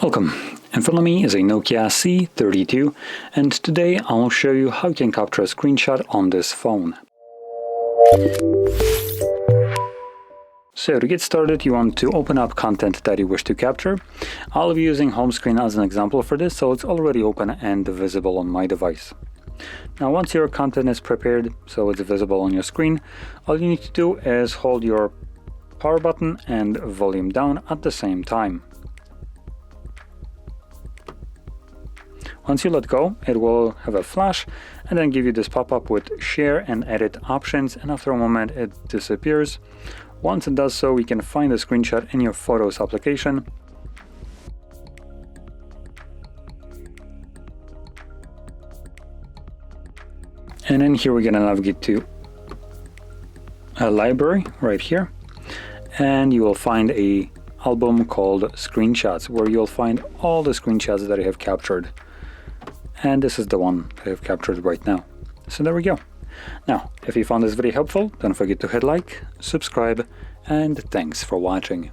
Welcome. In front of me is a NOKIA C32, and today I will show you how you can capture a screenshot on this phone. So to get started, you want to open up content that you wish to capture. I'll be using home screen as an example for this, so it's already open and visible on my device. Now once your content is prepared, so it's visible on your screen, all you need to do is hold your power button and volume down at the same time. Once you let go, it will have a flash and then give you this pop-up with share and edit options, and after a moment it disappears. Once it does so, you can find the screenshot in your Photos application. And then here we're going to navigate to a library right here, and you will find a album called Screenshots, where you'll find all the screenshots that I have captured. And this is the one I have captured right now. So there we go. Now, if you found this video helpful, don't forget to hit like, subscribe, and thanks for watching.